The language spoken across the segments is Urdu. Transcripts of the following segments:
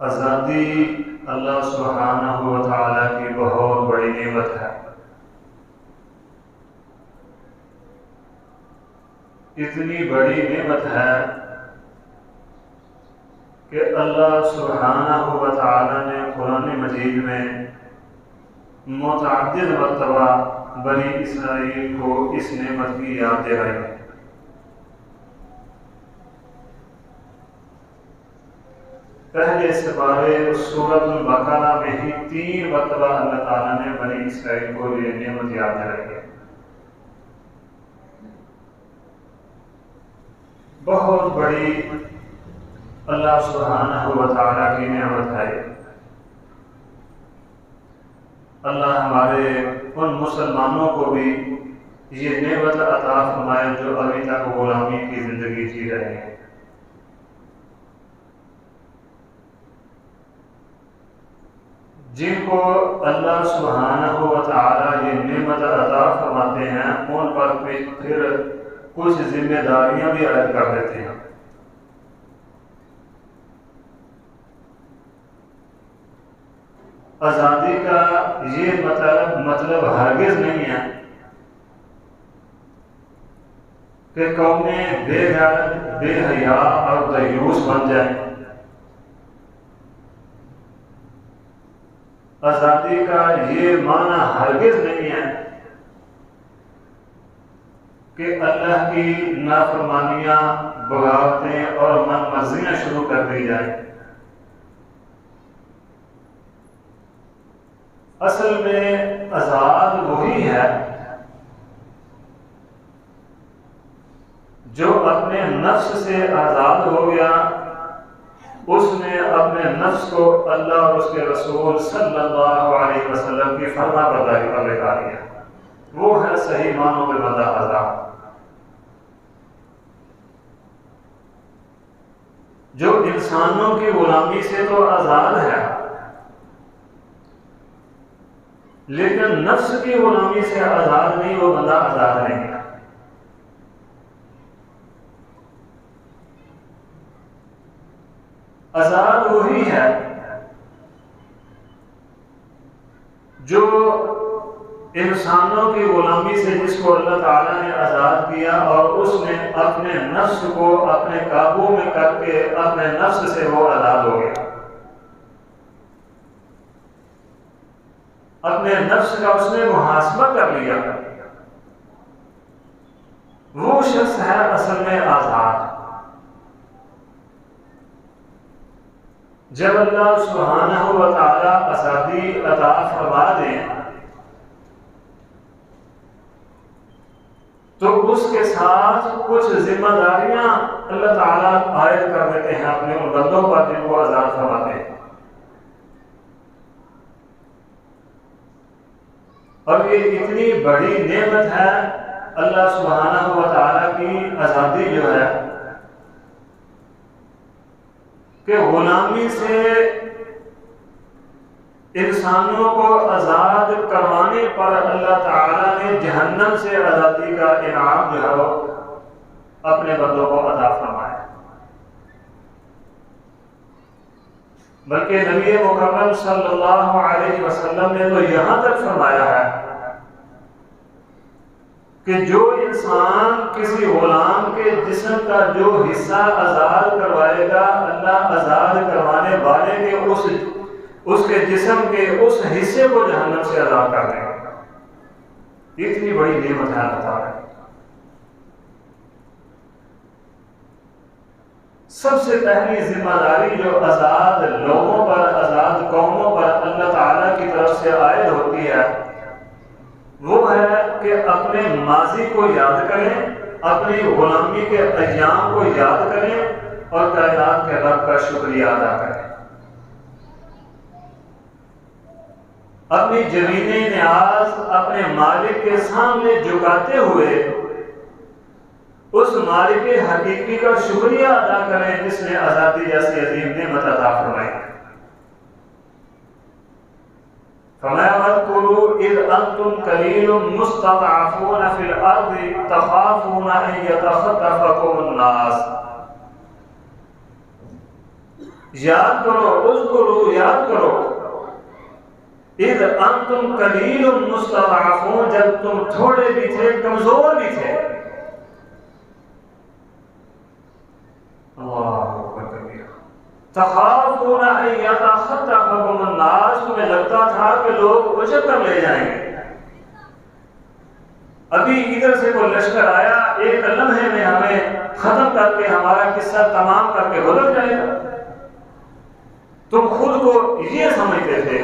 آزادی اللہ سبحانہ و تعالیٰ کی بہت بڑی نعمت ہے۔ اتنی بڑی نعمت ہے کہ اللہ سبحانہ و تعالیٰ نے قرآن مجید میں متعدد مرتبہ بنی اسرائیل کو اس نعمت کی یاد دلائی ہے۔ پہلے سپارے سورۃ البقرہ میں ہی 3 مرتبہ اللہ تعالیٰ نے بنی اسرائیل کو یہ نعمت یاد دلائی ہے۔ بہت بڑی اللہ سبحانہ و تعالیٰ کی نعمت ہے۔ اللہ ہمارے ان مسلمانوں کو بھی یہ نعمت عطا فرمائے جو ابھی تک غلامی کی زندگی جی رہے ہیں۔ جن کو اللہ سبحانہ و تعالیٰ یہ نعمت عطا فرماتے ہیں ان پر پھر کچھ ذمہ داریاں بھی عائد کر دیتے ہیں۔ آزادی کا یہ مطلب ہرگز نہیں ہے کہ قومیں بے غیرت، بے حیا اور دیوس بن جائیں۔ آزادی کا یہ معنی ہرگز نہیں ہے کہ اللہ کی نافرمانیاں، بغاوتیں اور من مرضیاں شروع کر دی جائیں۔ اصل میں آزاد وہی ہے جو اپنے نفس سے آزاد ہو گیا، اس نے اپنے نفس کو اللہ اور اس کے رسول صلی اللہ علیہ وسلم کی فرما برداری پر لگا دیا۔ وہ ہے صحیح معنوں میں بندہ آزاد، جو انسانوں کی غلامی سے تو آزاد ہے لیکن نفس کی غلامی سے آزاد نہیں، وہ بندہ آزاد نہیں ہے۔ آزاد وہی ہے جو انسانوں کی غلامی سے، جس کو اللہ تعالیٰ نے آزاد کیا اور اس نے اپنے نفس کو اپنے قابو میں کر کے اپنے نفس سے وہ آزاد ہو گیا، اپنے نفس کا اس نے محاسبہ کر لیا۔ وہ شخص ہے اصل میں آزاد۔ جب اللہ سبحانہ و تعالیٰ آزادی عطا فرما دیں تو اس کے ساتھ کچھ ذمہ داریاں اللہ تعالیٰ عائد کر دیتے ہیں اپنے ان بندوں پر جن کو آزاد فرماتے ہیں، اور یہ اتنی بڑی نعمت ہے اللہ سبحانہ و تعالیٰ کی آزادی جو ہے کہ غلامی سے انسانوں کو آزاد کروانے پر اللہ تعالیٰ نے جہنم سے آزادی کا انعام جو ہے وہ اپنے بندوں کو عطا فرمایا۔ بلکہ نبی مکرم صلی اللہ علیہ وسلم نے تو یہاں تک فرمایا ہے کہ جو انسان کسی غلام کے جسم کا جو حصہ آزاد کروائے گا، اللہ آزاد کروانے والے کے اس کے جسم کے اس حصے کو جہنم سے آزاد کر دے گا۔ اتنی بڑی نعمت ہے اللہ تعالیٰ۔ سب سے پہلی ذمہ داری جو آزاد لوگوں پر، آزاد قوموں پر اللہ تعالیٰ کی طرف سے عائد ہوتی ہے وہ ہے کہ اپنے ماضی کو یاد کریں، اپنی غلامی کے ایام کو یاد کریں اور کائنات کے رب کا شکریہ ادا کریں۔ اپنی جمینی نیاز اپنے مالک کے سامنے جھکاتے ہوئے اس مالک حقیقی کا شکریہ ادا کریں جس نے آزادی جیسی عظیم نعمت عطا فرمائی۔ فرمایا واذکروا اذ انتم قلیل مستضعفون فی الارض تخافون ان یتخطفکم الناس۔ یاد کرو، اذکروا یاد کرو، اذ انتم قلیل مستضعفون جب تم تھوڑے بھی تھے، کمزور بھی تھے. اللہ تخافون ان یتخطفکم الناس، تمہیں لگتا تھا کہ لوگ اچک کر لے جائیں گے. ابھی ادھر سے کوئی لشکر آیا، ایک لمحے میں ہمیں ختم کر کے ہمارا قصہ تمام کر کے گزر جائے گا. تم خود کو یہ سمجھتے تھے،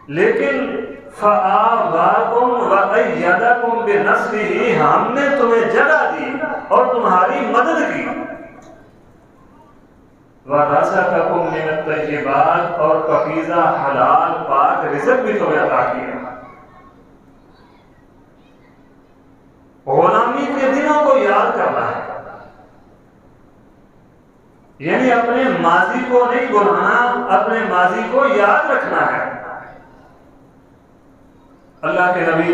لیکن فآواکم وأیدکم بنصرہ، ہم نے تمہیں جگہ دی اور تمہاری مدد کی. وَرَزَقَكُم مِّنَ الطَّیِّبَاتِ، اور پاکیزہ حلال پاک رزق بھی تمہیں عطا کیا. غلامی کے دنوں کو یاد کرنا ہے، یعنی اپنے ماضی کو نہیں بھلانا، اپنے ماضی کو یاد رکھنا ہے. اللہ کے نبی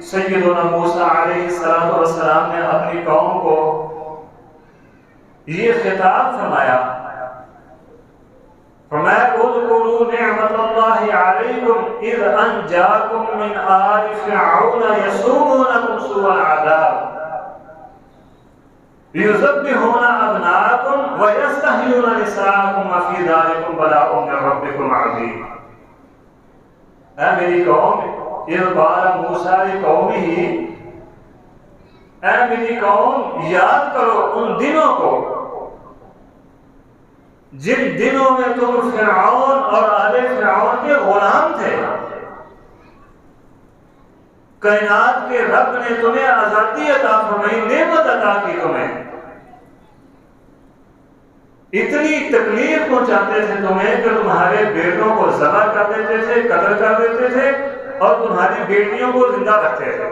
سیدنا موسیٰ علیہ السلام نے اپنی قوم کو یہ خطاب فرمایا، اذکروا نعمت اللہ علیکم اذ انجاکم من آل فرعون یسومونکم سوء العذاب یذبحون ابناءکم ویستحیون نساءکم وفی ذلکم بلاء من ربکم عظیم. اے میری قوم، اذ قال موسیٰ لقومہ، اے میری قوم یاد کرو ان دنوں کو جن دنوں میں تم فرعون اور آل فرعون کے غلام تھے. کائنات کے رب نے تمہیں آزادی عطا فرمائی، نعمت عطا کی تمہیں. اتنی تکلیف پہنچاتے تھے تمہیں کہ تمہارے بیٹوں کو ذبح کر دیتے تھے، قتل کر دیتے تھے، اور تمہاری بیٹیوں کو زندہ رکھتے تھے،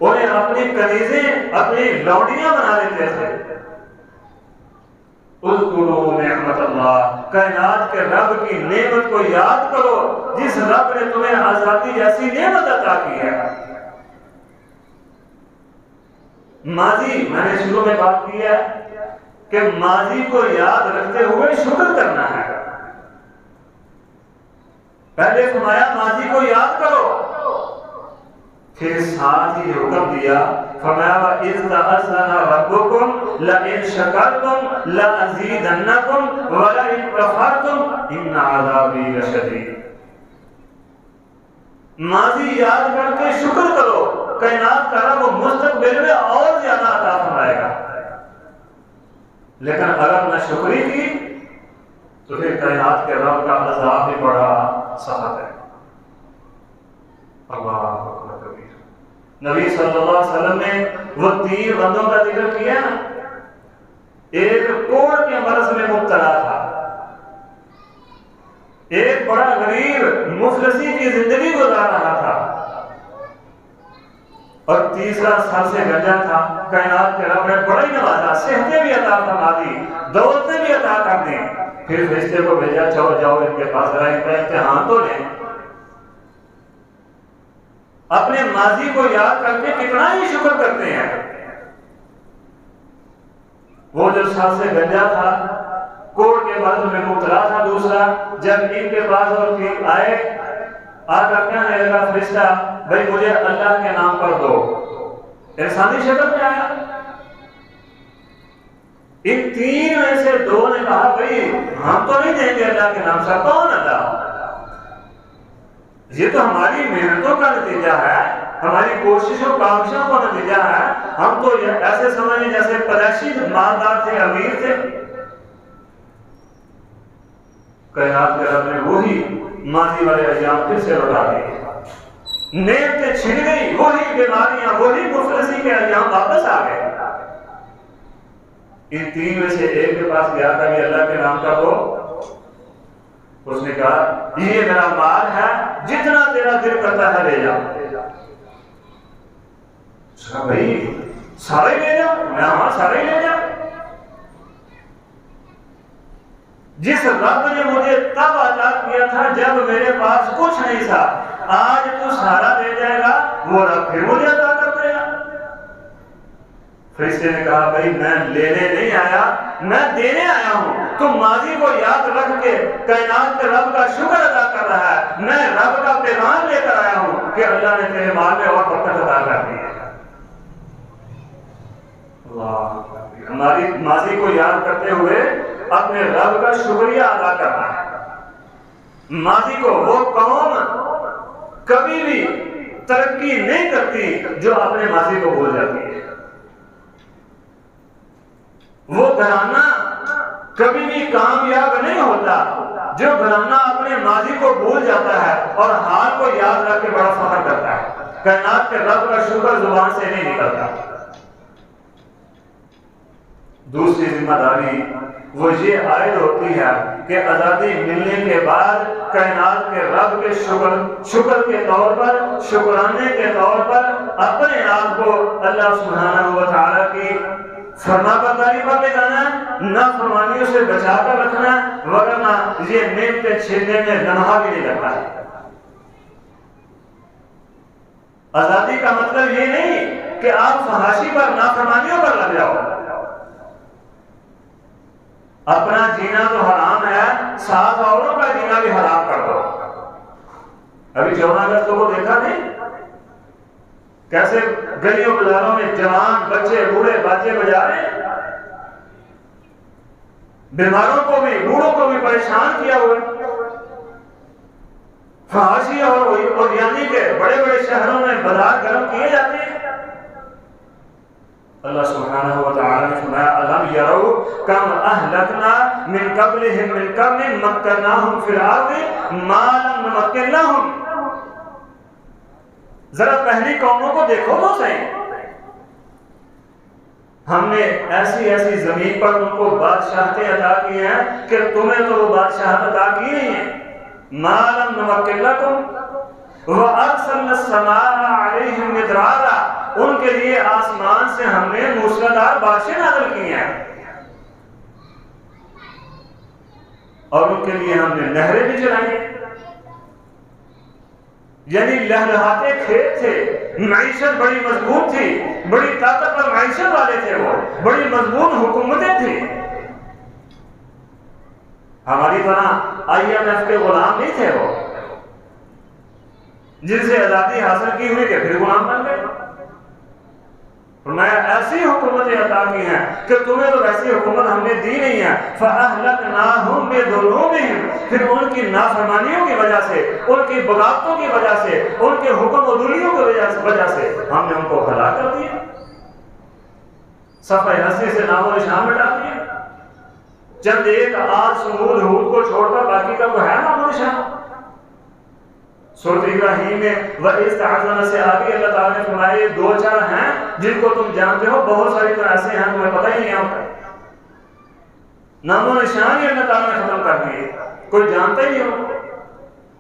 انہیں اپنی کنیزیں، اپنی لونڈیاں بنا لیتے تھے. اذکروا نعمت اللہ، کائنات کے رب کی نعمت کو یاد کرو جس رب نے تمہیں آزادی جیسی نعمت عطا کی ہے. ماضی، میں نے شروع میں بات کی ہے کہ ماضی کو یاد رکھتے ہوئے شکر کرنا ہے. پہلے فرمایا ماضی کو یاد کرو، پھر ساتھ ہی حکم دیا، فرمایا وَإِذْ تَأَذَّنَ رَبُّكُمْ لَئِن شَكَرْتُمْ لَأَزِيدَنَّكُمْ وَلَئِن كَفَرْتُمْ إِنَّ عَذَابِي لَشَدِيدٌ. ماضی یاد کر کے شکر کرو، کائنات کا رب مستقبل میں اور زیادہ عطا فرمائے گا. لیکن اگر نہ شکری کی تو پھر کائنات کے رب کا عذاب بھی بڑا سخت ہے. اللہ اکبر کبیر. نبی صلی اللہ علیہ وسلم نے وہ 3 بندوں کا ذکر کیا نا، ایک کوڑ کے مرض میں مبتلا تھا، ایک بڑا غریب مفلسی کی زندگی گزار رہا تھا، اور تیسرا سر سے گنجا تھا. کائنات کے رب نے بڑا ہی نوازا، صحتیں بھی عطا فرما دی، دولتیں بھی عطا کر دی. پھر فرشتے کو بھیجا، جاؤ ان کے پاس ذرا ان کا امتحان تو لیں. اپنے ماضی کو یاد کر کے کتنا ہی شکر کرتے ہیں. وہ جو سر سے گنجا تھا، کوڑ کے مرض میں مبتلا تھا، دوسرا جب ان کے پاس اور آئے، آ کر کہنے لگا فرشتہ بھائی مجھے اللہ کے نام پر دو. انسانی شکل میں آیا. ان 3 میں سے 2 نے کہا بھائی ہم تو نہیں دیں گے اللہ کے نام سے. کون اللہ؟ یہ تو ہماری محنتوں کا نتیجہ ہے، ہماری کوششوں کاوشوں کا نتیجہ ہے. ہم تو ایسے سمجھیں جیسے پیدائشی مالدار تھے، امیر تھے. کائنات کے رب نے وہی ماضی والے ایام پھر سے لوٹا دیے. نعمتیں چھن گئی، وہی بیماریاں، وہی مفلسی کے ایام واپس آ گئے. ان 3 میں سے ایک کے پاس گیا تھا کہ اللہ کے نام کا دو. اس نے کہا یہ میرا مال ہے، جتنا تیرا دل کرتا ہے لے جا. اس کہا بھائی سارے لے جا. میں ہاں سارے لے جا. جس رب نے مجھے تب عطا کیا تھا جب میرے پاس کچھ نہیں تھا، آج تو سارا لے جائے گا، وہ رب پھر مجھے عطا کر دے گا. فرشتے نے کہا بھائی میں لینے نہیں آیا، میں دینے آیا ہوں۔ تم ماضی کو یاد رکھ کے کائنات کے رب کا شکر ادا کر رہا ہے، میں رب کا پیغام لے کر آیا ہوں کہ اللہ نے تیرے مال میں اور برکت عطا کر دی ہے۔ ہماری ماضی کو یاد کرتے ہوئے اپنے رب کا شکریہ ادا کرنا ہے۔ ماضی کو وہ قوم کبھی بھی ترقی نہیں کرتی جو اپنے ماضی کو بھول جاتی ہے۔ وہ گھرانہ کبھی بھی کامیاب نہیں ہوتا جو گھرانہ اپنے ماضی کو بھول جاتا ہے اور حال کو یاد رکھ کے بڑا فخر کرتا ہے۔ کائنات کے رب کا شکر زبان سے نہیں نکلتا۔ دوسری ذمہ داری وہ یہ عائد ہوتی ہے کہ آزادی ملنے کے بعد کائنات کے رب کے شکر کے طور پر، شکرانے کے طور پر اپنے آپ کو اللہ سبحانہ و تعالیٰ کی فرما برداری پر لے جانا، نافرمانیوں سے بچا کر رکھنا، ورنہ یہ نعمتیں چھیننے میں لمحہ بھی نہیں لگتا ہے۔ آزادی کا مطلب یہ نہیں کہ آپ فحاشی پر، نافرمانیوں پر لگ جاؤ۔ اپنا جینا تو حرام ہے، ساتھ اوروں کا جینا بھی حرام کر دو۔ ابھی 14 اگست کو دیکھا نہیں کیسے گلیوں بازاروں میں جوان بچے بوڑھے باجے بجا رہے ہیں، بیماروں کو بھی بوڑھوں کو بھی پریشان کیا ہوا۔ فحاشی اور یعنی کہ بڑے بڑے شہروں میں بازار گرم کیے جاتے ہیں۔ اللہ سبحانہ و تعالی نے فرمایا الم یرو کم اہلکنا من قبلہم من قرن مکناہم فی الارض ما لم نمکن لہم۔ ذرا پہلی قوموں کو دیکھو تو صحیح، ہم نے ایسی ایسی زمین پر ان کو بادشاہتیں عطا کی ہیں کہ تمہیں تو وہ بادشاہت عطا کی نہیں ہیں۔ ما لم نمکن لکم وَأَرْسَلْنَا السَّمَاءَ عَلَيْهِمْ مِدْرَارًا، ان کے لیے آسمان سے ہم نے موسلادھار بارشیں نازل کی ہیں، اور ان کے لیے ہم نے نہریں بھی چلائی ہیں۔ یعنی لہلہاتے کھیت تھے، معیشت بڑی مضبوط تھی، بڑی طاقتور معیشت والے تھے، وہ بڑی مضبوط حکومتیں تھیں۔ ہماری طرح IMF کے غلام نہیں تھے وہ، جن سے آزادی حاصل کی ہوئی کہ پھر غلام بن گئے۔ میں ایسی حکومتیں عطا کی ہیں کہ تمہیں تو ویسی حکومت ہم نے دی نہیں ہے۔ فَأَهْلَكْنَاهُمْ بِذُنُوبِهِمْ، پھر ان کی نافرمانیوں کی وجہ سے، ان کی بغاوتوں کی وجہ سے، ان کے حکم عدولیوں کی وجہ سے ہم نے ان کو ہلاک کر دیا، صفحہ ہستی سے نام و نشان مٹا دیا۔ چند ایک آج سمود ہود کو چھوڑ کر باقی کا وہ ہے نام و نشان۔ سورۃ ابراہیم میں وَإِذْ تَعَذَّنَ سے آگے اللہ تعالیٰ نے فرمایا یہ دو چار ہیں جن کو تم جانتے ہو، بہت ساری تو ایسے ہیں تمہیں پتہ ہی نہیں ہوتا، نام و نشان ہی اللہ تعالیٰ نے ختم کر دیے، کوئی جانتا ہی نہیں ہو۔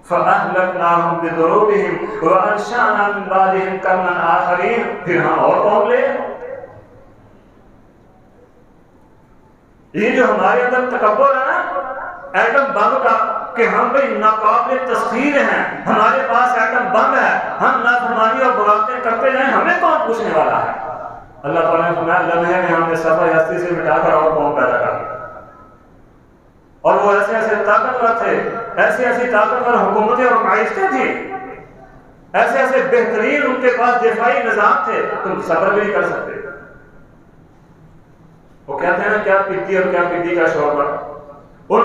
فَأَهْلَكْنَاهُمْ بِذُنُوبِهِمْ وَأَنشَأْنَا مِن بَعْدِهِمْ قَرْنًا آخَرِينَ، پھر ہم اور قوم لے۔ یہ جو ہمارے اندر تکبر ہے نا ایٹم بم کا کہ ہم بھی ناقابل تسخیر ہیں، ہمارے پاس ایٹم بم ہے، ہم نافرمانی اور بغاوتیں کرتے جائیں، ہمیں کون پوچھنے والا ہے؟ اللہ تعالیٰ نے فرمایا لمحے میں ہم نے صفحہ ہستی سے مٹا کر اور قوم پیدا کر دیا، اور وہ ایسے ایسے طاقتور تھے، ایسی ایسی طاقتور حکومتیں اور معیشتیں تھیں، ایسے ایسے بہترین ان کے پاس دفاعی نظام تھے، تم صبر بھی نہیں کر سکتے۔ وہ کہتے ہیں نا کیا پتی اور کیا پتی کا شوربہ، ان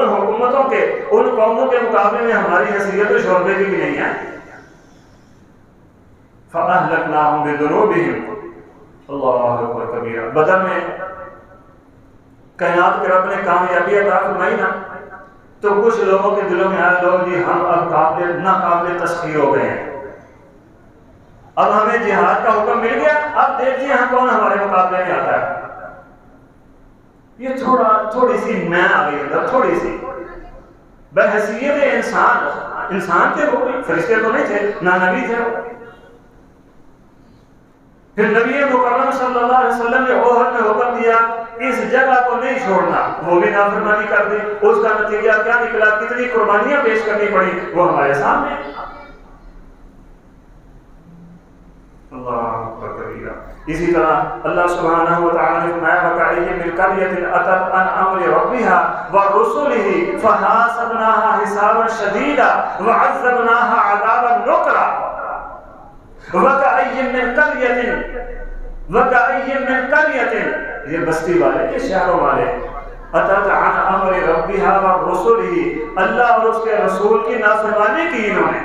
حکومتوں کے ان قوموں کے مقابلے میں ہماری حیثیت و شعبے کی بھی نہیں ہے۔ فَأَهْلَكْنَاهُمْ بِذُنُوبِهِمْ، اللہ اکبر کبیرہ۔ بدر میں کائنات کے رب نے کامیابی عطا فرمائی نا، تو کچھ لوگوں کے دلوں میں آیا لوگ جی ہم اب ناقابل تسخیر ہو گئے ہیں، اب ہمیں جہاد کا حکم مل گیا، اب دیکھیے ہم کون ہمارے مقابلے میں آتا ہے۔ یہ تھوڑی سی میں آ گئی اندر، تھوڑی سی بحیثیت انسان تھے، وہ فرشتے تو نہیں تھے، نہ نبی تھے۔ پھر نبی مکرم صلی اللہ علیہ وسلم نے احد میں حکم دیا اس جگہ کو نہیں چھوڑنا، وہ بھی نافرمانی کر دی، اس کا نتیجہ کیا نکلا، کتنی قربانیاں پیش کرنی پڑی، وہ ہمارے سامنے۔ اسی طرح اللہ سبحانہ و تعالی نے فرمایا وَكَأَيٍّ مِّن قَرْيَةٍ أَتَتْ عَنْ أَمْرِ رَبِّهَا وَرُسُلِهِ فَحَاسَبْنَاهَا حِسَابًا شَدِيدًا وَعَذَّبْنَاهَا عَذَابًا نُكْرًا وَكَأَيٍّ مِّن قَرْيَةٍ یہ بستی والے، یہ شہروں والے، أَتَتْ عَنْ أَمْرِ رَبِّهَا وَرُسُلِهِ اللہ اور اس کے رسول کی نافرمانی کی انہوں نے،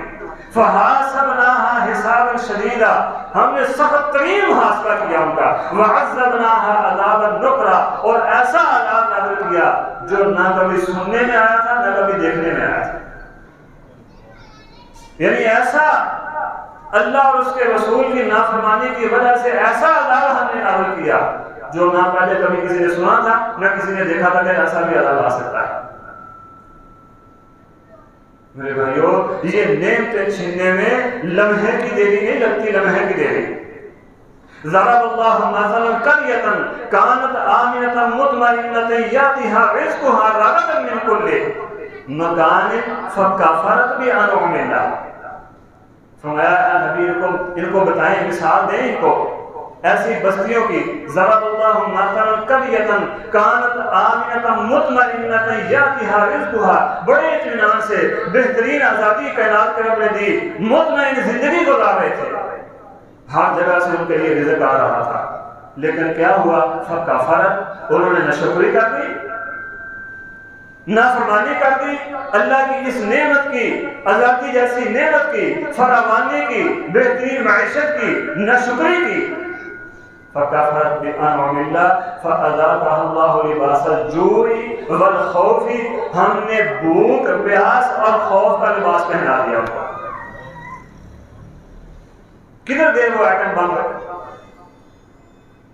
فَحَاسَبْنَاهَا حِسَابًا شَدِيدًا ہم نے سخت ترین محاسبہ کیا ان کا، وَعَذَّبْنَاهَا عَذَابًا نُكْرًا اور ایسا عذاب نازل کیا جو نہ کبھی سننے میں آیا تھا نہ کبھی دیکھنے میں آیا تھا، یعنی ایسا اللہ اور اس کے رسول کی نافرمانی کی وجہ سے ایسا عذاب ہم نے نازل کیا جو نہ پہلے کبھی کسی نے سنا تھا نہ کسی نے دیکھا تھا کہ ایسا بھی عذاب آ سکتا ہے۔ میرے بھائیو، یہ نعمتیں چھیننے میں لمحے کی دیری نہیں لگتی، لمحے کی دیری۔ ضرب اللہ مثلا قریۃ کانت آمنۃ مطمئنۃ یاتیھا رزقھا رغدا من کل مکان فکفرت بانعم اللہ۔ فرمایا اے نبی ان کو بتائیں، مثال دیں ان کو ایسی بستیوں کی۔ ضرب اللہ مثلا قریۃ کانت آمنۃ مطمئنۃ یاتیھا رزقھا، بڑے اطمینان سے بہترین آزادی کائنات کے رب نے دی، مطمئن زندگی گزار رہے تھے، ہر جگہ سے ان کے لیے رزق آ رہا تھا، لیکن کیا ہوا؟ فکفرت، انہوں نے ناشکری کر دی، نافرمانی کر دی اللہ کی اس نعمت کی، آزادی جیسی نعمت کی، فراوانی کی، بہترین معیشت کی ناشکری کی۔ فکفرت بانعم اللہ فاذاقها اللہ لباس الجوع والخوف، ہم نے بھوک، پیاس اور خوف کا لباس پہنا دیا ان کو۔ کدھر گئے وہ ایٹم بم؟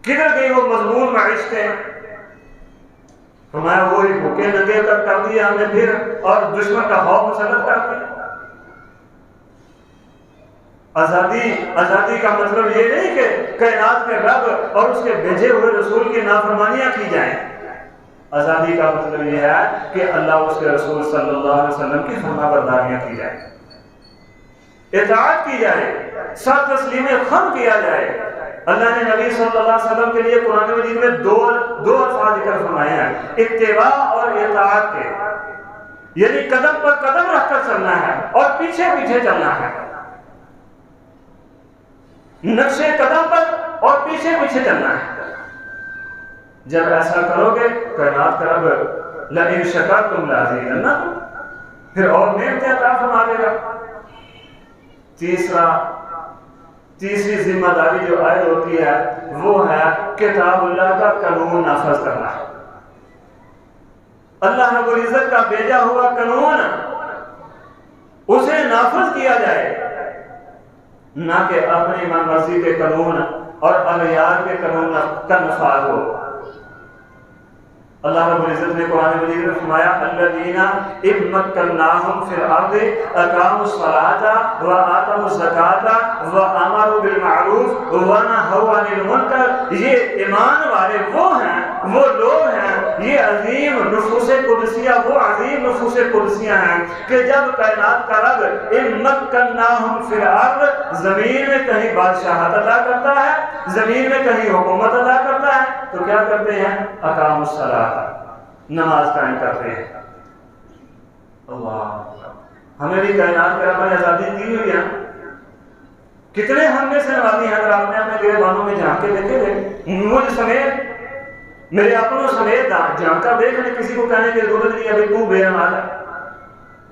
کدھر گئی وہ مضمون معیشتیں؟ فرمایا وہی بھوکے ننگے کر دیا ہم نے پھر، اور دشمن کا خوف مسلط کر دیا۔ آزادی کا مطلب یہ نہیں کہ کائنات کے رب اور اس کے بھیجے ہوئے رسول کی نافرمانیاں کی جائیں، آزادی کا مطلب یہ ہے کہ اللہ اور اس کے رسول صلی اللہ علیہ وسلم کی فرما برداریاں کی جائیں، اطاعت کی جائے، سر تسلیم خم کیا جائے۔ اللہ نے نبی صلی اللہ علیہ وسلم کے لیے قرآن مجید میں دو الفاظ ذکر فرمائے ہیں، اتباع اور اطاعت کے، یعنی قدم پر قدم رکھ کر چلنا ہے اور پیچھے پیچھے چلنا ہے، نقشے قدم پر اور پیچھے پیچھے چلنا ہے۔ جب ایسا کرو گے کائنات کا رب لئن شکرتم لازیدنکم، پھر اور نعمتیں عطا فرما دے گا۔ تیسری ذمہ داری جو عائد ہوتی ہے وہ ہے کتاب اللہ کا قانون نافذ کرنا۔ اللہ رب العزت کا بھیجا ہوا قانون اسے نافذ کیا جائے، نہ کہ اپنی من مرضی کے قانون اور اغیار کے قانون کا نفاذ ہو۔ اللہ رب العزت نے قرآن مجید میں فرمایا الذین اذ مکناہم فی الارض اقاموا الصلاۃ وآتوا الزکاۃ وامروا بالمعروف ونہوا عن المنکر، یہ ایمان والے وہ ہیں، وہ لوگ ہیں، یہ عظیم نفوس قدسیہ، وہ عظیم نفوس قدسیہ ہیں کہ جب کائنات کا رب اذ مکناہم فی الارض زمین میں کہیں بادشاہت ادا کرتا ہے، زمین میں کہیں حکومت ادا کرتا ہے تو کیا کرتے ہیں؟ اقاموا الصلاۃ، نماز قائم کرتے ہیں۔ اللہ، ہمیں بھی کائنات کے رب نے آزادی دی ہوئی ہے، کتنے ہم میں سے نمازی ہیں؟ اگر آپ نے اپنے گریبانوں میں جھانک کے دیکھے تھے، مجھ سمیت، میرے اپنوں سمیت جھانک کر دیکھ لیں، کسی کو کہنے کی ضرورت نہیں ابھی تو بے نماز ہے،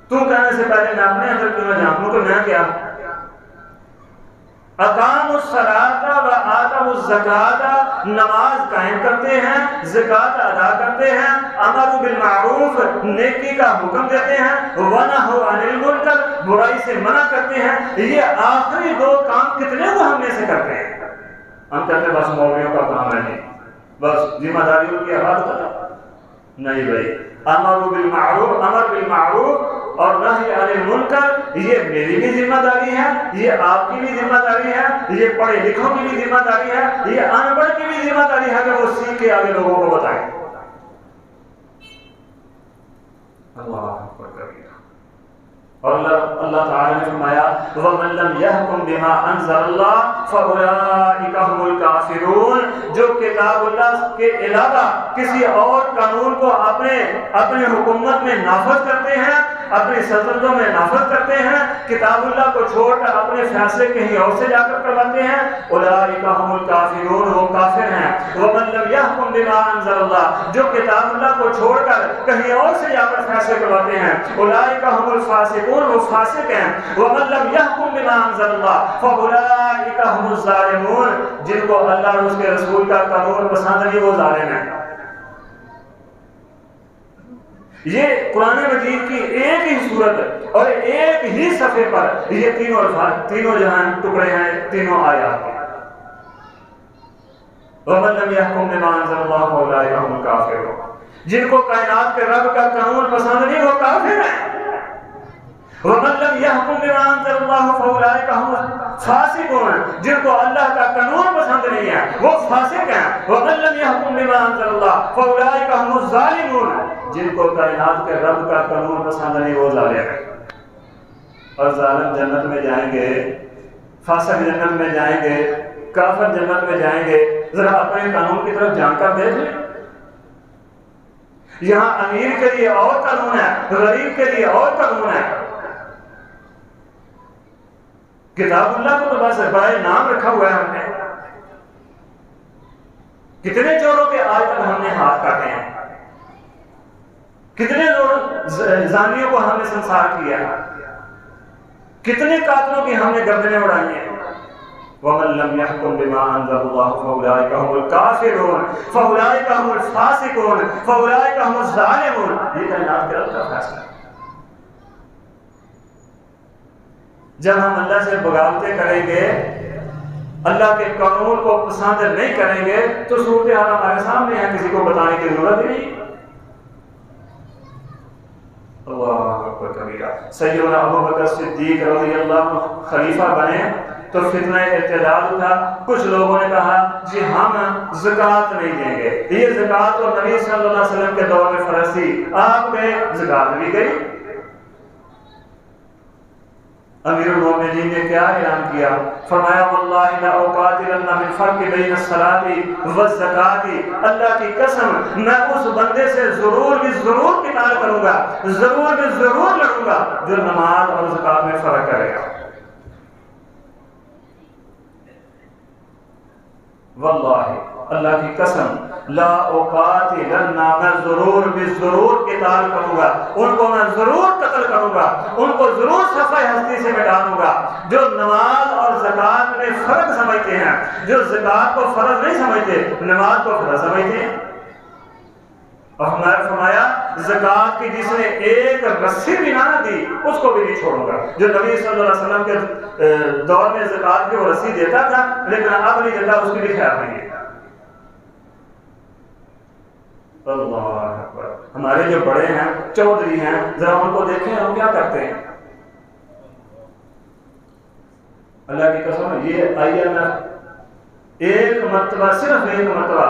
تو کہنے سے پہلے میں اپنے اندر کیوں نہ جھانکوں کہ میں کیا؟ اقاموا الصلاۃ وآتوا الزکاۃ، نماز قائم کرتے ہیں، زکوٰۃ ادا کرتے ہیں، امروا بالمعروف، نیکی کا حکم دیتے ہیں، ونہوا عن المنکر، برائی سے منع کرتے ہیں۔ یہ آخری دو کام کتنے کو ہم میں سے کرتے ہیں؟ ہم کہتے ہیں بس مولویوں کا کام ہے، نہیں بس ذمہ داریوں کی حفاظت کرنا، نہیں بھائی، امروا بالمعروف، امر بالمعروف اور نہی عن المنکر، یہ میری بھی ذمہ داری ہے، یہ آپ کی بھی ذمہ داری ہے، یہ پڑھے لکھوں کی بھی ذمہ داری ہے، یہ ان پڑھ کی بھی ذمہ داری ہے کہ وہ سیکھ کے آگے لوگوں کو بتائیں۔ اللہ اکبر کبیرہ۔ اور اللہ تعالی نے فرمایا وَمَن لَّمْ يَحْكُم بِمَا أَنزَلَ اللَّهُ فَأُولَٰئِكَ هُمُ الْكَافِرُونَ، جو کتاب اللہ کے علاوہ کسی اور قانون کو اپنے حکومت میں نافذ کرتے ہیں، اپنی سلطنتوں میں نافذ کرتے ہیں، کتاب اللہ کو چھوڑ کر اپنے فیصلے کہیں اور سے جا کر کرواتے ہیں، اولئک هم الکافرون، وہ کافر ہیں۔ ومن لم يحكم بما انزل اللہ، جو کتاب اللہ کو چھوڑ کر کہیں اور سے جا کر فیصلے کرواتے ہیں، اولئک هم الفاسقون، وہ فاسق ہیں۔ ومن لم يحكم بما انزل اللہ فاولئک هم الظالمون، جن کو اللہ اور اس کے رسول کا قانون پسند نہیں وہ ظالم ہیں۔ یہ قرآن مجید کی ایک ہی صورت اور ایک ہی صفحے پر یہ تینوں الفاظ، تینوں جہاں ٹکڑے ہیں، تینوں آیات ہیں۔ وَمَن لَّمْ يَحْكُم بِمَا أَنزَلَ اللَّهُ فَأُولَٰئِكَ هُمُ الْكَافِرُونَ، جن کو کائنات کے رب کا قانون پسند نہیں وہ کافر ہیں۔ وَمَن لَّمْ يَحْكُم بِمَا أَنزَلَ اللَّهُ فَأُولَٰئِكَ هُمُ الْفَاسِقُونَ، جن کو اللہ کا قانون پسند نہیں ہے وہ فاسق ہیں۔ وَمَن لَّمْ يَحْكُم بِمَا أَنزَلَ اللَّهُ فَأُولَٰئِكَ هُمُ الظَّالِمُونَ، جن کو کائنات کے رب کا قانون پسند نہیں وہ ظالم ہیں۔ اور ظالم جنت میں جائیں گے، فاسق جنت میں جائیں گے، کافر جنت میں جائیں گے، ذرا اپنے قانون کی طرف جان کر دیکھ لیں۔ یہاں امیر کے لیے اور قانون ہے، غریب کے لیے اور قانون ہے۔ کتاب اللہ کو تو بس بڑا نام رکھا ہوا ہے ہم نے، کتنے چوروں کے آج تک ہم نے ہاتھ کاٹے ہیں، کتنے زانیوں کو ہم نے سنسار کیا، کتنے قاتلوں کی ہم نے گردنیں اڑائی ہیں۔ وَمَن لَّمْ يَحْكُم بِمَا أَنزَلَ اللَّهُ فَأُولَٰئِكَ هُمُ الْكَافِرُونَ فَأُولَٰئِكَ هُمُ الْفَاسِقُونَ فَأُولَٰئِكَ هُمُ الظَّالِمُونَ، یہ کائنات کے رب کا فیصلہ ہے۔ جب ہم اللہ سے بغاوتیں کریں گے، اللہ کے قانون کو پسند نہیں کریں گے تو صورتحال ہمارے سامنے ہے، کسی کو بتانے کی ضرورت ہی نہیں۔ اللہ اکبر کبیرہ۔ سیدنا ابو بکر صدیق رضی اللہ عنہ خلیفہ بنے تو فتنہ ارتداد تھا، کچھ لوگوں نے کہا جی ہم زکوٰۃ نہیں دیں گے، یہ زکوٰۃ تو نبی صلی اللہ علیہ وسلم کے دور میں فرض تھی، آپ پہ زکوٰۃ بھی گئی۔ امیر المومنین نے کیا اعلان کیا؟ فرمایا واللہ لأقاتلن من فرق بین الصلاۃ والزکوٰۃ، اللہ کی قسم میں اس بندے سے ضرور بھی ضرور قتال کروں گا، ضرور بھی ضرور لڑوں گا جو نماز اور زکوٰۃ میں فرق کرے گا۔ واللہ اللہ کی قسم لا اقاتلن، میں ضرور بھی ضرور قتال کروں گا، ان کو میں ضرور قتل کروں گا، ان کو ضرور صفحہ ہستی سے مٹا دوں گا جو نماز اور زکوٰۃ میں فرق سمجھتے ہیں، جو زکوٰۃ کو فرض نہیں سمجھتے، نماز کو فرض سمجھتے ہیں۔ اور فرمایا زکوٰۃ کی جس نے ایک رسی بھی نہ دی اس کو بھی نہیں چھوڑوں گا۔ جو نبی صلی اللہ علیہ وسلم کے دور میں زکوٰۃ کی وہ رسی دیتا تھا لیکن اب نہیں دیتا، اس کی بھی خیال نہیں ہے۔ اللہ اکبر۔ ہمارے جو بڑے ہیں، چودھری ہیں، ذرا ان کو دیکھیں ہم کیا کرتے ہیں۔ اللہ کی قسم یہ IMF ایک مرتبہ، صرف ایک مرتبہ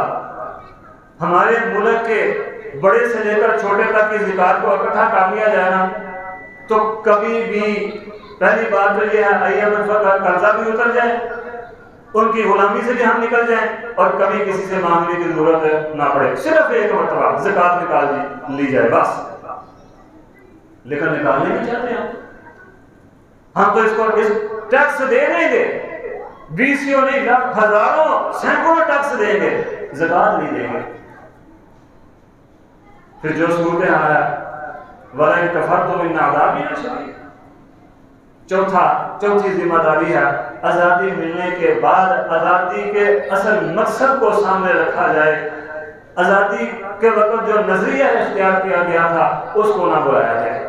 ہمارے ملک کے بڑے سے لے کر چھوٹے تک کی زکوٰۃ کو اکٹھا کر لیا جائے نا تو کبھی بھی پہلی بات تو یہ ہے IMF کا قرضہ بھی اتر جائے، ان کی غلامی سے بھی ہم نکل جائیں اور کبھی کسی سے مانگنے کی ضرورت نہ پڑے۔ صرف ایک مرتبہ زکوٰۃ نکال لی جائے بس، لیکن نکالنے نہیں چاہتے ہم تو اس کو ٹیکس دے دیں گے، 20 نہیں لاکھ ہزاروں سینکڑوں ٹیکس دیں گے، زکوٰۃ نہیں دیں گے۔ پھر جو صورتحال ہے وَلَئِن كَفَرْتُمْ إِنَّ عَذَابِي لَشَدِيدٌ۔ چوتھی ذمہ داری ہے آزادی ملنے کے بعد آزادی کے اصل مقصد کو سامنے رکھا جائے، آزادی کے وقت جو نظریہ اختیار کیا گیا تھا اس کو نہ بلایا جائے۔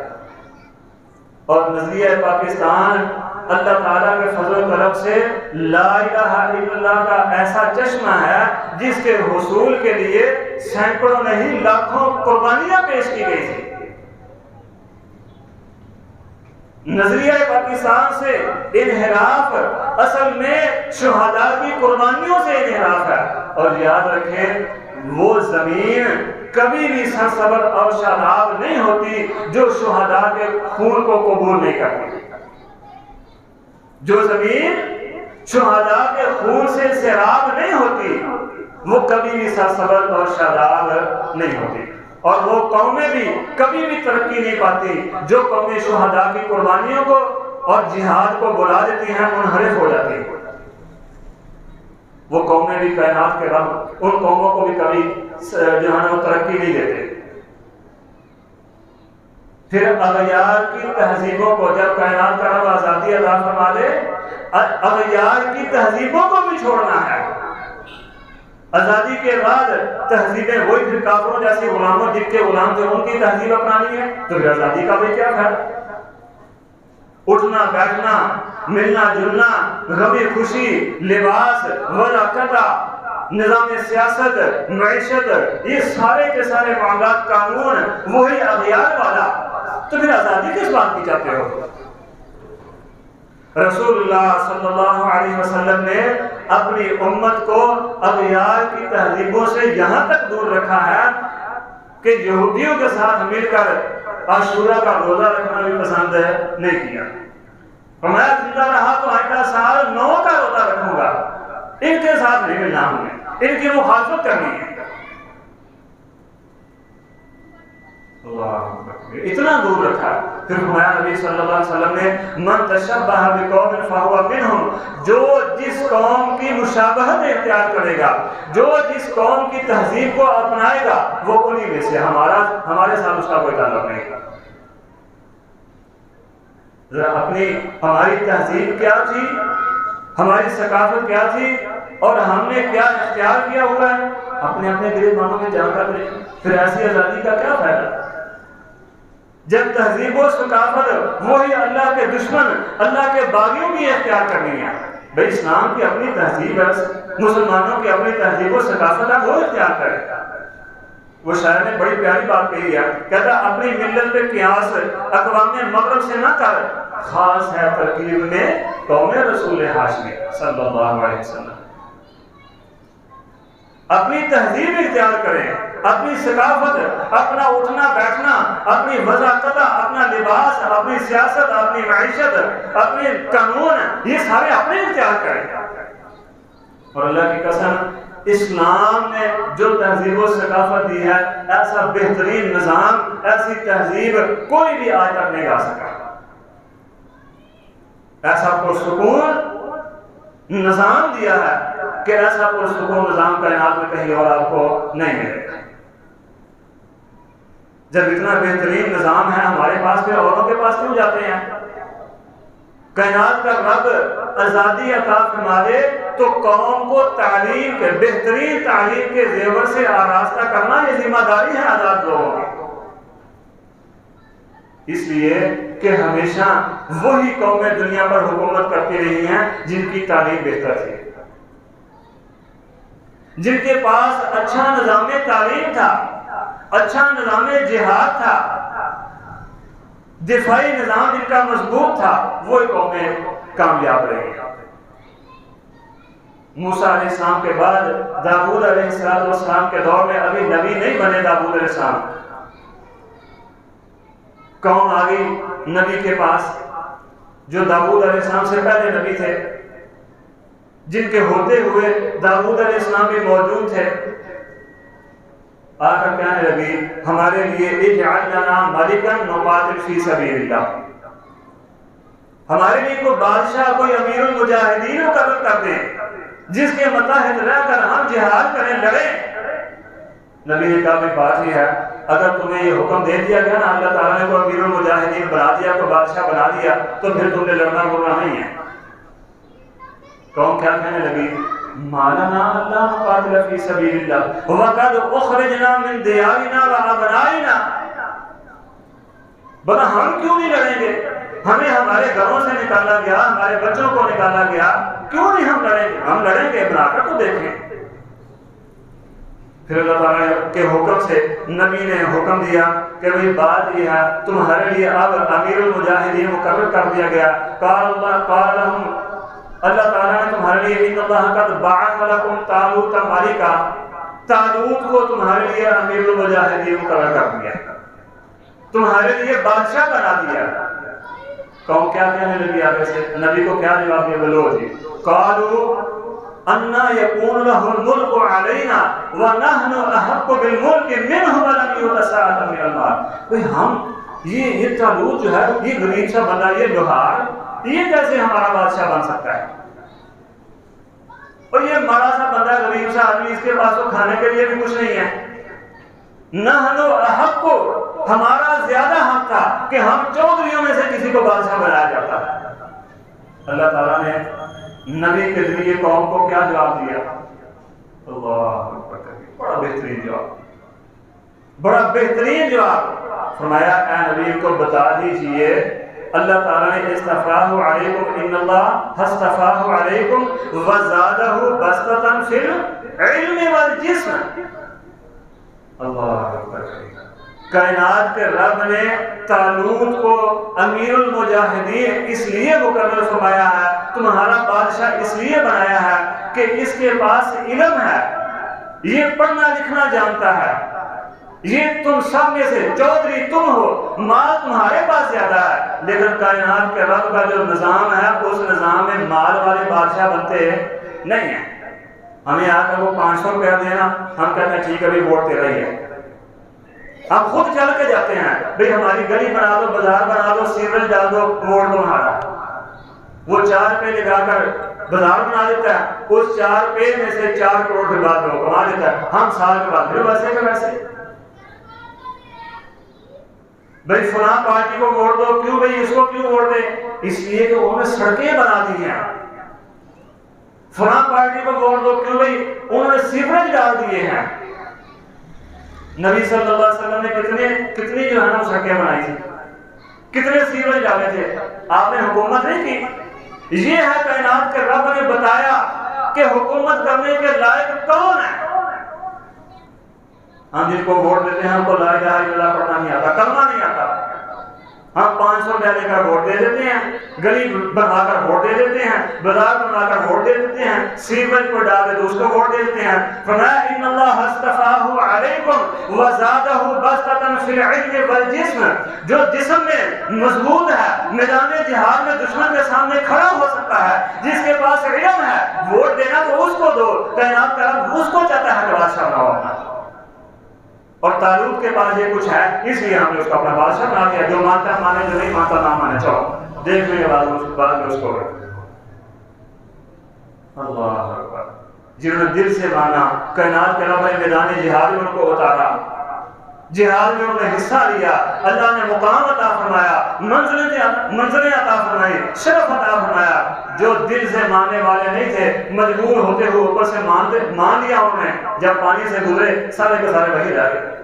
اور نظریہ پاکستان اللہ تعالیٰ کے فضل و کرم سے لا الہ الا اللہ کا ایسا چشمہ ہے جس کے حصول کے لیے سینکڑوں نہیں لاکھوں قربانیاں پیش کی گئی تھی۔ نظریہ پاکستان سے انحراف اصل میں شہداء کی قربانیوں سے انحراف ہے۔ اور یاد رکھیں وہ زمین کبھی بھی سرسبز اور شاداب نہیں ہوتی جو شہداء کے خون کو قبول نہیں کرتی۔ جو زمین شہداء کے خون سے سیراب نہیں ہوتی وہ کبھی بھی سرسبز اور شاداب نہیں ہوتی، اور وہ قومیں بھی کبھی بھی ترقی نہیں پاتی جو قومیں شہداء کی قربانیوں کو اور جہاد کو بلا دیتی ہیں، منحرف ہو جاتی ہیں۔ وہ قومیں بھی کائنات کے رب ان قوموں کو بھی کبھی جو ہے وہ ترقی نہیں دیتے۔ پھر اغیار کی تہذیبوں کو جب کائنات کا رب آزادی عطا فرما دے، اغیار کی تہذیبوں کو بھی چھوڑنا ہے۔ آزادی کے بعد تہذیبیں وہی پھر کافروں جیسی غلاموں جن کے غلام تھے ان کی تہذیب اپنانی ہے، تو پھر آزادی کا بھی کیا فائدہ؟ اٹھنا بیٹھنا، ملنا جلنا، غمی خوشی، لباس، وضاقتہ، نظام سیاست، معیشت، یہ سارے کے سارے معاملات قانون وہی اغیار والا، تو پھر آزادی کس بات کی چاہتے ہو؟ رسول اللہ صلی اللہ علیہ وسلم نے اپنی امت کو اغیار کی تہذیبوں سے یہاں تک دور رکھا ہے کہ یہودیوں کے ساتھ مل کر عاشورہ کا روزہ رکھنا بھی پسند نہیں کیا۔ فرمایا زندہ رہا تو آئندہ سال 9 کا روزہ رکھوں گا، ان کے ساتھ نہیں ملنا ہمیں، ان کی مخالفت کرنی ہے۔ اتنا دور رکھا۔ پھر فرمایا نبی صلی اللہ علیہ وسلم نے من تشبہ بقوم فہو منہم، جو جس قوم کی مشابہت اختیار کرے گا، جو جس قوم کی تہذیب کو اپنائے گا وہ انہی میں سے، ہمارے ساتھ اس کا کوئی تعلق نہیں۔ ہماری تہذیب کیا تھی، ہماری ثقافت کیا تھی، اور ہم نے کیا اختیار کیا ہوا ہے، اپنے اپنے گریبانوں میں جان کر لیں، پھر ایسی آزادی کا کیا فائدہ؟ جب تہذیب و ثقافت وہی اللہ کے دشمن، اللہ کے باغیوں کی اختیار کرنی ہے۔ بھئی اسلام کی اپنی تہذیب ہے، مسلمانوں کی اپنی تہذیب و ثقافت ہے، وہ اختیار کرے۔ وہ شاعر نے بڑی پیاری بات کہی ہے، کہتا اپنی ملت پہ قیاس اقوام مغرب سے نہ کر، خاص ہے ترکیب میں قوم رسول ہاشمی صلی اللہ علیہ وسلم۔ اپنی تہذیب اختیار کریں، اپنی ثقافت، اپنا اٹھنا بیٹھنا، اپنی وضاقتہ، اپنا لباس، اپنی سیاست، اپنی معیشت، اپنے قانون، یہ سارے اپنے اختیار کریں۔ اور اللہ کی قسم اسلام نے جو تہذیب و ثقافت دی ہے، ایسا بہترین نظام، ایسی تہذیب کوئی بھی آج تک نہیں لا سکا۔ ایسا پرسکون نظام دیا ہے کہ ایسا پرسکون نظام کائنات میں کہیں اور آپ کو نہیں ملے گا۔ جب اتنا بہترین نظام ہے ہمارے پاس، پھر اوروں کے پاس کیوں جاتے ہیں؟ کائنات کا رب آزادی عطا فرما دے تو قوم کو تعلیم کے بہترین تعلیم کے زیور سے آراستہ کرنا یہ ذمہ داری ہے آزاد لوگوں کی۔ اس لیے کہ ہمیشہ وہی قومیں دنیا پر حکومت کرتی رہی ہیں جن کی تعلیم بہتر تھی، جن کے پاس اچھا نظام تعلیم تھا، اچھا نظام جہاد تھا، دفاعی نظام جن کا مضبوط تھا، وہی قومیں کامیاب رہی۔ موسیٰ علیہ السلام کے بعد داؤد علیہ السلام کے دور میں ابھی نبی نہیں بنے داؤد علیہ السلام، قوم آ گئی نبی کے پاس جو داؤد علیہ السلام سے پہلے نبی تھے، جن کے ہوتے ہوئے داؤد علیہ السلام بھی موجود تھے۔ آ کر کہنے لگی ہمارے لیے اجعل لنا ملکا نقاتل فی سبیل اللہ، ہمارے لیے کوئی بادشاہ، کوئی امیر المجاہدین مقرر کر دیں جس کے متحد رہ کر ہم جہاد کریں، لڑیں۔ نبی نے کہا کہ بات یہ ہے، اگر تمہیں یہ حکم دے دیا گیا نا، اللہ تعالیٰ نے کوئی امیر المجاہدین بنا دیا، کوئی بادشاہ بنا دیا، تو پھر تم نے لڑنا گرنا نہیں ہے۔ قوم کیا کہنے لگی؟ مالنا اللہ نقاتل فی سبیل اللہ وقد اخرجنا من دیارنا وابنائنا، بنا ہم کیوں نہیں لڑیں گے؟ ہمیں ہمارے گھروں سے نکالا گیا، ہمارے بچوں کو نکالا گیا، کیوں نہیں ہم لڑیں گے؟ ہم لڑیں گے، بنا کر تو دیکھیں۔ پھر اللہ تعالیٰ کے حکم سے نبی نے حکم دیا کہ بھئی بات یہ ہے، تمہارے لیے اب امیر المجاہدین مقرر کر دیا گیا۔ قال لهم، اللہ تعالیٰ نے تمہارے لیے ان اللہ قد بعث لکم طالوت ملکا، طالوت کو تمہارے لیے امیر المجاہدین مقرر کر دیا، تمہارے لیے بادشاہ بنا دیا۔ قوم کیا کہنے لگی آگے سے؟ نبی کو کیا جواب دیا؟ بولو جی، قالوا انا یکون لہ الملک علینا ونحن احق بالملک منہ ولم یؤت ساعۃ من المال۔ بھئی ہم یہ طالوت جو ہے یہ غریب سا بندہ، یہ لوہار، یہ کیسے ہمارا بادشاہ بن سکتا ہے؟ اور یہ مارا سا بندہ، غریب سا آدمی، اس کے پاس تو کھانے کے لیے بھی کچھ نہیں ہے۔ نحن احق، ہمارا زیادہ حق تھا کہ ہم چودھریوں میں سے کسی کو بادشاہ بنایا جاتا۔ اللہ تعالیٰ نے نبی کے ذریعے قوم کو کیا جواب دیا؟ اللہ اکبر، بڑا بہترین جواب، بڑا بہترین جواب فرمایا، اے نبی کو بتا دیجئے اللہ تعالیٰ نے استفاہ علیکم، ان اللہ استفاہ علیکم وزادہ بسطۃ فی العلم والجسم۔ اللہ اکبر، کائنات کے رب نے طالوت کو امیر المجاہدین اس لیے مقرر فرمایا ہے، تمہارا بادشاہ اس لیے بنایا ہے کہ اس کے پاس علم ہے، یہ پڑھنا لکھنا جانتا ہے، یہ تم سب میں سے چودھری تم ہو، مال تمہارے پاس زیادہ ہے، لیکن کائنات کے رب کا جو نظام ہے اس نظام میں مال والے بادشاہ بنتے نہیں ہیں۔ ہمیں آ کر وہ 500 روپیہ دینا، ہم کہتے ہیں ٹھیک ہے بھی ووٹ تیرا ہی ہے، ہم خود چل کے جاتے ہیں، بھئی ہماری گلی بنا دو، بازار بنا دو، سیوریج ڈال دو، ووٹ تمہارا۔ وہ 4 روپے لگا کر بازار بنا دیتا ہے، اس 4 روپے میں سے 4 کروڑ کے بعد وہ کما دیتا ہے، ہم سال کے بعد پھر ویسے کے ویسے۔ بھئی فلاں پارٹی کو ووٹ دو، کیوں بھئی اس کو کیوں ووٹ دے؟ اس لیے کہ انہوں نے سڑکیں بنا دی ہیں۔ فلاں پارٹی کو ووٹ دو، کیوں بھئی انہوں نے سیوریج ڈال دیے ہیں۔ نبی صلی اللہ علیہ وسلم نے کتنی جو ہے نا سڑکیں بنائی تھی، کتنے سیوریج ڈالے تھے، آپ نے حکومت نہیں کی۔ یہ ہے کائنات کے رب نے بتایا کہ حکومت کرنے کے لائق کون ہے۔ ہم جن کو ووٹ دیتے ہیں ہم کو لا الہ الا اللہ پڑھنا نہیں آتا، کلمہ نہیں آتا، ہم 500 روپیہ لے کر ووٹ دے دیتے ہیں، گلی بنا کر ووٹ دے دیتے ہیں، بازار بنا کر ووٹ دے دیتے ہیں، سیوریج کو ڈال دے تو اس کو ووٹ دے دیتے ہیں۔ فرمایا ان اللہ اصطفاہ علیکم وزادہ بسطۃ فی العلم والجسم، جو جسم میں مضبوط ہے، میدان جہاد میں دشمن کے سامنے کھڑا ہو سکتا ہے، جس کے پاس علم ہے، ووٹ دینا تو اس کو دو، کائنات کا رب اس کو چاہتا ہے کہ بادشاہ بناؤ اپنا۔ اور طالوت کے پاس یہ کچھ ہے، اس لیے ہم نے اس کو اپنا بادشاہ بنا دیا، جو مانتا ہے مانے، جو نہیں مانتا نہ مانے، چلو دیکھ لیں گے بعد میں اس کو۔ اللہ اکبر، جنہوں نے دل سے مانا، کائنات کے رب نے میدان جہاد میں ان کو اتارا، جہاد میں انہوں نے حصہ لیا، اللہ نے مقام عطا فرمایا، منزلیں عطا فرمائی، شرف عطا فرمایا۔ جو دل سے ماننے والے نہیں تھے، مجبور ہوتے ہوئے اوپر سے مان لیا انہوں نے، جب پانی سے گزرے سارے کے سارے وہی رہ گئے۔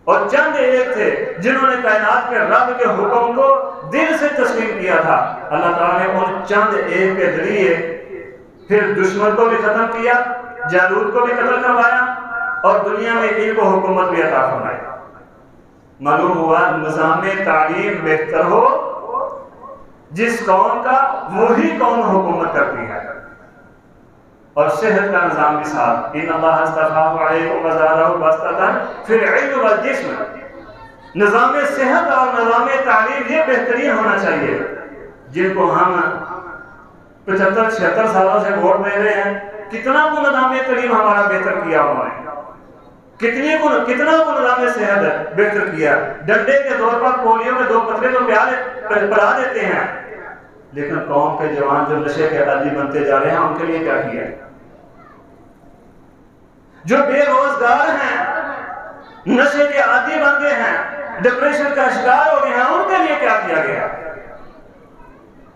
اور چند ایک تھے جنہوں نے کائنات کے رب کے حکم کو دل سے تسلیم کیا تھا، اللہ تعالیٰ نے ان چند ایک کے ذریعے پھر دشمن کو بھی ختم کیا، جالوت کو بھی قتل کروایا، اور دنیا میں ان کو حکومت بھی عطا فرمائی۔ معلوم ہوا نظام تعلیم بہتر ہو جس قوم کا وہی قوم حکومت کرتی ہے، اور صحت کا نظام بھی ساتھ۔ ان اللہ اصطفاہ علیکم وزادہ بسطۃ فی العلم والجسم، نظام صحت اور نظام تعلیم یہ بہترین ہونا چاہیے، جن کو ہم 75-76 سالوں سے ووٹ دے رہے ہیں۔ کتنا کو نظام تعلیم ہمارا بہتر کیا انہوں نے، کتنا کو نظام صحت بہتر کیا، ڈنڈے کے دور پر پولیو کے 2 قطرے تو پلا دیتے ہیں، لیکن قوم کے جوان جو نشے کے عادی بنتے جا رہے ہیں ان کے لیے کیا کیا؟ جو بے روزگار ہیں، نشے کے عادی بن گئے ہیں، ڈپریشن کا شکار ہو گئے ہیں، ان کے لیے کیا کیا گیا؟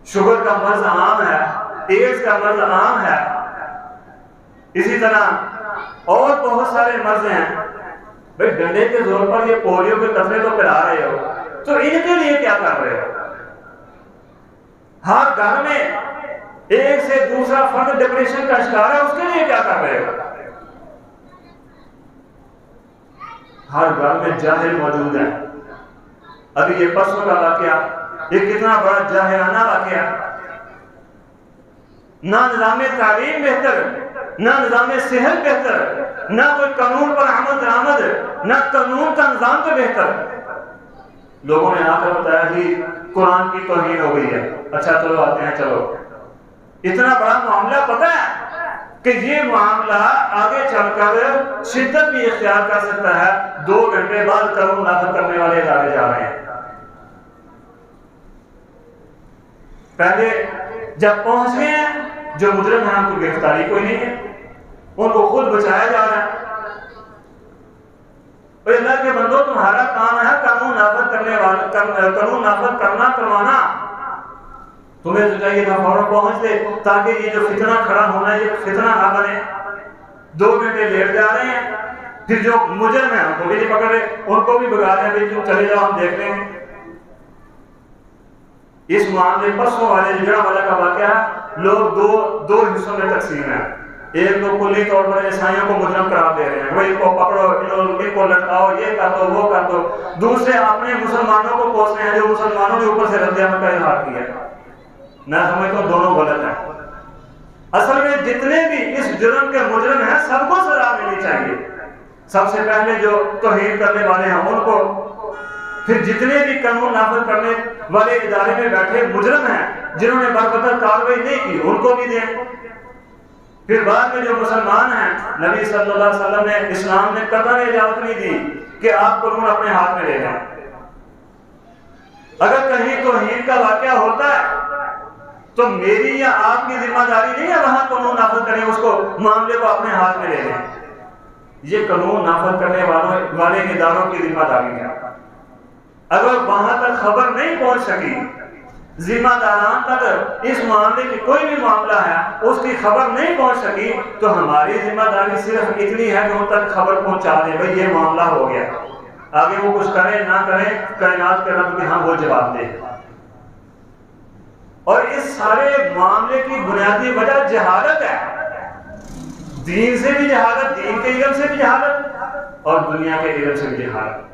شوگر کا مرض عام ہے، ایڈز کا مرض عام ہے، اسی طرح اور بہت سارے مرض ہیں۔ بھئی ڈنڈے کے زور پر یہ پولیو کے قطرے تو پلا رہے ہو، تو ان کے لیے کیا کر رہے ہو؟ ہر گھر میں ایک سے دوسرا فرد ڈپریشن کا شکار ہے، اس کے لیے کیا کر رہے ہو؟ ہر گھر میں جاہل موجود ہیں۔ ابھی یہ پرسوں کا واقعہ، یہ کتنا بڑا جاہلانہ واقعہ، نہ نظام تعلیم بہتر، نہ نظام صحت بہتر، نہ کوئی قانون پر عمل درآمد، نہ قانون کا نظام تو بہتر۔ لوگوں نے آ کر بتایا جی قرآن کی توہین ہو گئی ہے۔ اچھا چلو آتے ہیں، چلو اتنا بڑا معاملہ پتہ ہے کہ یہ معاملہ آگے چل کر شدت بھی اختیار کر سکتا ہے۔ 2 گھنٹے بعد قانون نافذ کرنے والے ادارے جا رہے ہیں۔ پہلے جب پہنچ گئے ہیں جو مجرم ہیں ان کو گرفتاری کوئی نہیں ہے، ان کو خود بچایا جا رہا ہے۔ اور اللہ کے بندو تمہارا کام ہے قانون نافذ کرنے والا، قانون نافذ کرنا کروانا۔ تمہیں تو چاہیے تھا فوراً پہنچ دے تاکہ یہ جو فتنہ کھڑا ہونا ہے یہ فتنہ نہ بنے۔ 2 گھنٹے لیٹ جا رہے ہیں، پھر جو مجرم ہیں ان کو بھی نہیں پکڑ رہے، ان کو بھی بگا رہے ہیں بھائی تم چلے جاؤ ہم دیکھ لیں گے۔ اس معاملے پرسوں والے جڑا والا کا واقعہ ہے، لوگ دو حصوں میں تقسیم ہیں۔ ایک تو کلی طور پر عیسائیوں کو مجرم قرار دے رہے ہیں، وہ ان کو پکڑو، ان کو لٹکاؤ، یہ کر دو وہ کر دو۔ دوسرے اپنے مسلمانوں کو کوس رہے ہیں جو مسلمانوں نے اوپر سے رد عمل کا اظہار کیا۔ میں سمجھتا ہوں دونوں غلط ہیں۔ اصل میں جتنے بھی اس جرم کے مجرم ہیں سب کو سزا ملنی چاہیے۔ سب سے پہلے جو توہین کرنے والے ہیں ان کو، پھر جتنے بھی قانون نافذ کرنے والے ادارے میں بیٹھے مجرم ہیں جنہوں نے بربدل کارروائی نہیں کی ان کو بھی دیں۔ پھر بعد میں جو مسلمان ہیں، نبی صلی اللہ علیہ وسلم نے، اسلام نے قطعاً اجازت نہیں دی کہ آپ قانون اپنے ہاتھ میں لے لیں۔ اگر کہیں توہین کا واقعہ ہوتا ہے تو میری یا آپ کی ذمہ داری نہیں ہے وہاں قانون نافذ کریں، اس کو معاملے کو اپنے ہاتھ میں لے لیں۔ یہ قانون نافذ کرنے والے اداروں کی ذمہ داری ہے۔ اگر وہاں تک خبر نہیں پہنچ سکی، ذمہ داران تک اس معاملے کی کوئی بھی معاملہ ہے اس کی خبر نہیں پہنچ سکی، تو ہماری ذمہ داری صرف اتنی ہے کہ ان تک خبر پہنچا دیں بھئی یہ معاملہ ہو گیا۔ آگے وہ کچھ کریں نہ کریں، کائنات کے رب کے ہاں وہ جواب دے۔ اور اس سارے معاملے کی بنیادی وجہ جہالت ہے۔ دین سے بھی جہالت، دین کے علم سے بھی جہالت، اور دنیا کے علم سے بھی جہالت۔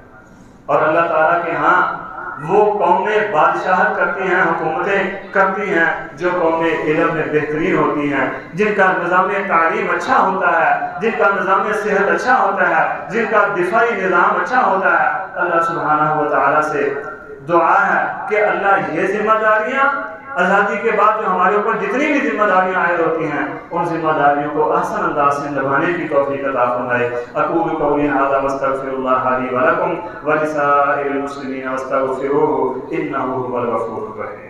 اور اللہ تعالیٰ کے ہاں وہ قومیں بادشاہت کرتی ہیں، حکومتیں کرتی ہیں جو قومیں علم میں بہترین ہوتی ہیں، جن کا نظام تعلیم اچھا ہوتا ہے، جن کا نظام صحت اچھا ہوتا ہے، جن کا دفاعی نظام اچھا ہوتا ہے۔ اللہ سبحانہ و تعالیٰ سے دعا ہے کہ اللہ یہ ذمہ داریاں آزادی کے بعد جو ہمارے اوپر جتنی بھی ذمہ داریاں عائد ہوتی ہیں ان ذمہ داریوں کو احسن انداز سے نبھانے کی توفیق عطا فرمائے۔ اقول قولی ھذا واستغفر اللہ لی ولکم ولسائر المسلمین واستغفروہ انہ ھو الغفور الرحیم۔